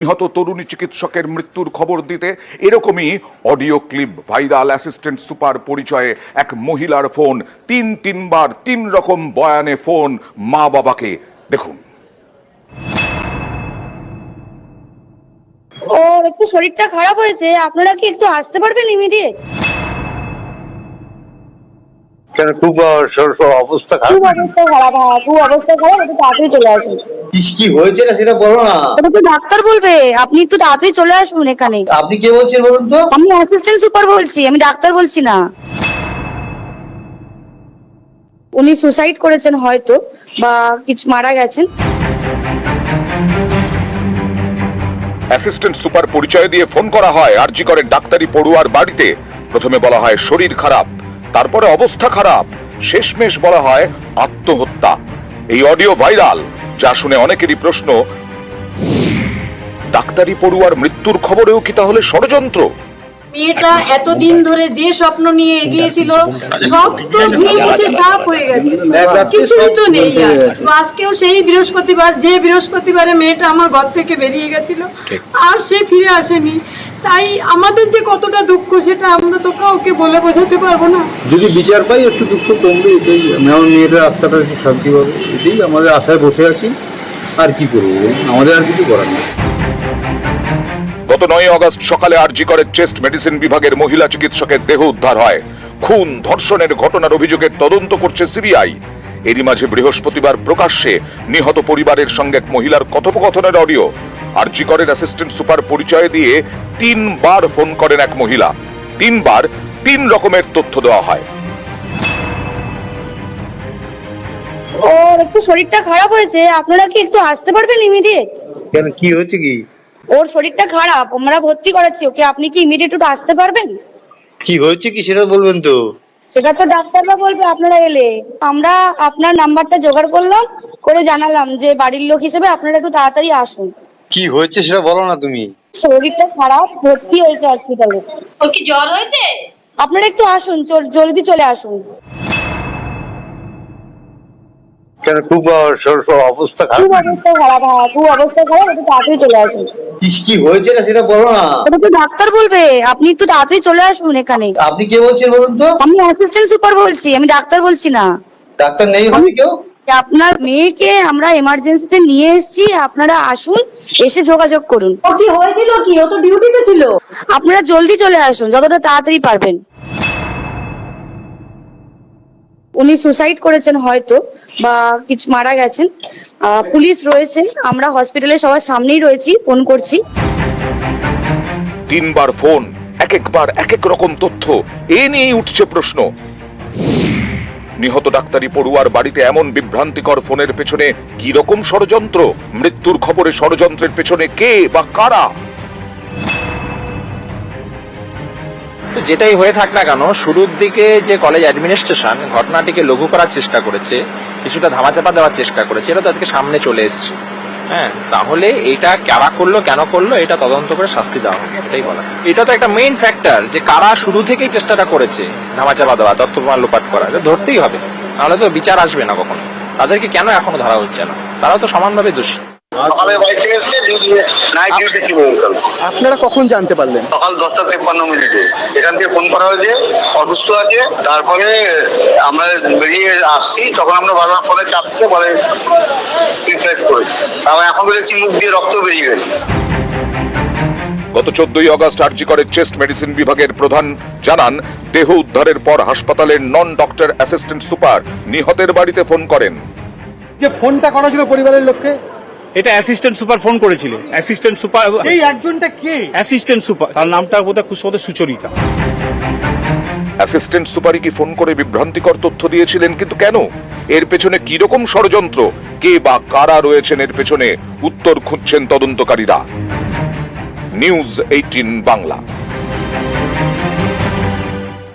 নিহত তরুণী চিকিৎসকের মৃত্যুর খবর দিতে এরকমই audio clip viral. Assistant super পরিচয়ে এক মহিলার ফোন, তিনবার তিন রকম বয়ানে ফোন মা বাবাকে। দেখুন। ওর একটু শরীরটা খারাপ হয়েছে, আপনারা কি একটু আসতে পারবেন ইমিডিয়েট? খুব অবস্থা খারাপ। খুব অবস্থা খারাপ, হ্যাঁ খুব অবস্থা খারাপ, একটু তাড়াতাড়ি চলে আসুন। কি হয়েছে না সেটা বলো না। ওটা তো ডাক্তার বলবে, আপনি একটু তাড়াতাড়ি চলে আসুন এখানে। আপনি কে বলছেন বলুন তো? আমি অ্যাসিস্ট্যান্ট সুপার বলছি, আমি ডাক্তার বলছি না। উনি সুসাইড করেছেন হয়তো, বা কিছু মারা গেছেন। অ্যাসিস্ট্যান্ট সুপার পরিচয় দিয়ে ফোন করা হয় আরজি করের ডাক্তারি পড়ুয়ার বাড়িতে। প্রথমে বলা হয় শরীর খারাপ, তারপরে অবস্থা খারাপ, শেষমেশ বলা হয় আত্মহত্যা। এই অডিও ভাইরাল, যা শুনে অনেকেরই প্রশ্ন, ডাক্তারি পড়ুয়ার মৃত্যুর খবরেও কি তাহলে ষড়যন্ত্র? মেয়েটা এতদিন ধরে যে স্বপ্ন নিয়ে এগিয়েছিল সব তো ধুয়ে মুছে সাফ হয়ে গেছে, কিছুই তো নেই। আর আজকেও সেই বৃহস্পতিবার, যে বৃহস্পতিবারে মেয়েটা আমার ঘর থেকে বেরিয়ে গেছিল, আর সে ফিরে আসেনি। তাই আমাদের যে কতটা দুঃখ সেটা আমরা তো কাউকে বলে বোঝাতে পারবো না। যদি বিচার পাই একটু দুঃখ কমবে, এটাই আমার মেয়েটার আত্মাটা একটু শান্তি পাবে, এটাই আমাদের আশায় বসে আছি। আর কি করবো, আমাদের আর কিছু করার নেই। গত 9 আগস্ট সকালে আরজি করের চেস্ট মেডিসিন বিভাগের মহিলা চিকিৎসকের দেহ উদ্ধার হয়। খুন ধর্ষণের ঘটনার অভিযোগের তদন্ত করছে সিবিআই। এরই মাঝে বৃহস্পতিবার প্রকাশ্যে নিহত পরিবারের সঙ্গে এক মহিলার কথোপকথনের অডিও। আরজি করের অ্যাসিস্ট্যান্ট সুপার পরিচয় দিয়ে 3বার ফোন করেন এক মহিলা। 3বার 3 রকমের তথ্য দেওয়া হয়। ওর একটু শরীরটা খারাপ হয়েছে, আপনারা কি একটু আসতে পারবেন ইমিডিয়েট? কেন, কি হয়েছে কি? ওর শরীরটা খারাপ, আমরা ভর্তি করাচ্ছি ওকে, আপনি কি ইমিডিয়েট একটু আসতে পারবেন? কি হয়েছে কি সেটা বলবেন তো? সেটা তো ডাক্তাররা বলবে আপনারা এলে। আমরা আপনার নাম্বারটা জোগাড় করলাম, করে জানালাম যে বাড়ির লোক হিসেবে আপনারা একটু তাড়াতাড়ি আসুন। কি হয়েছে সেটা বলো না তুমি। শরীরটা খারাপ, ভর্তি হয়েছে হসপিটালে। ওর কি জ্বর হয়েছে? আপনারা একটু আসুন, জলদি চলে আসুন। কেন, খুব অবস্থা খারাপ। খুব অবস্থা খারাপ, হ্যাঁ খুব অবস্থা খারাপ, একটু তাড়াতাড়ি চলে আসুন। কি হয়েছে না সেটা বলো না। ওটা তো ডাক্তার বলবে, আপনি একটু তাড়াতাড়ি চলে আসুন এখানে। আপনি কে বলছেন বলুন তো? আমি অ্যাসিস্ট্যান্ট সুপার বলছি, আমি ডাক্তার বলছি না। ডাক্তার নেই হবে কেউ? আপনার মেয়েকে আমরা এমার্জেন্সিতে নিয়ে এসেছি, আপনারা আসুন, এসে যোগাযোগ করুন। ওর কি হয়েছিল কি? ও তো ডিউটিতে ছিল। আপনারা জলদি চলে আসুন, যতটা তাড়াতাড়ি পারবেন। উনি সুসাইড করেছেন হয়তো, বা কিছু মারা গেছেন। পুলিশ রয়েছে, আমরা হসপিটালে সবার সামনেই রয়েছি, ফোন করছি। 3বার ফোন, একবার এক এক রকম তথ্য, এ নিয়েই উঠছে প্রশ্ন। নিহত ডাক্তারি পড়ুয়ার বাড়িতে এমন বিভ্রান্তিকর ফোনের পেছনে কি রকম ষড়যন্ত্র? মৃত্যুর খবরে ষড়যন্ত্রের পেছনে কে বা কারা? যেটাই হয়ে থাক না কেন, শুরুর দিকে যে কলেজ অ্যাডমিনিস্ট্রেশন ঘটনাটিকে লঘু করার চেষ্টা করেছে, কিছুটা ধামাচাপা দেওয়ার চেষ্টা করেছে, এটা তো আজকে সামনে চলে এসছে। হ্যাঁ, তাহলে এটা কারা করলো, কেন করলো, এটা তদন্ত করে শাস্তি দেওয়া হবে, এটাই বলা। এটা তো একটা মেইন ফ্যাক্টর, যে কারা শুরু থেকেই চেষ্টাটা করেছে ধামাচাপা দেওয়া, তথ্য প্রমাণ লোপাট করা, এটা ধরতেই হবে, নাহলে তো বিচার আসবে না কখনো। তাদেরকে কেন এখনো ধরা হচ্ছে না? তারাও তো সমানভাবে দোষী। আপনারা কখন জানতে পারলেন? সকাল 10:53 এখান থেকে ফোন করা হয়েছে, অসুস্থ আছে। তারপরে আমরা বেরিয়ে আসছি, তখন আমরা বারবার ফোনে চাপতে বলে সুইসাইড করেছি। তারপর এখন বলেছি মুখ দিয়ে রক্ত বেরিয়ে গেছে। গত 14 আগস্ট আরজি করের চেস্ট মেডিসিন বিভাগের প্রধান জানান, দেহ উদ্ধারের পর হাসপাতালের নন ডক্টর অ্যাসিস্ট্যান্ট সুপার নিহতের বাড়িতে ফোন করেন। যে ফোনটা করা ছিল পরিবারের লোককে, এটা অ্যাসিস্ট্যান্ট সুপার ফোন করেছিল। অ্যাসিস্ট্যান্ট সুপার, এই একজনটা কে? অ্যাসিস্ট্যান্ট সুপার, তার নামটা বোধহয় কুশোদের সুচরিতা। অ্যাসিস্ট্যান্ট সুপারই কি ফোন করে বিভ্রান্তিকর তথ্য দিয়েছিলেন? কিন্তু কেন? এর পেছনে কি রকম ষড়যন্ত্র? কে বা কারা রয়েছেন এর পেছনে? উত্তর খুঁজছেন তদন্তকারীরা। নিউজ 18 বাংলা।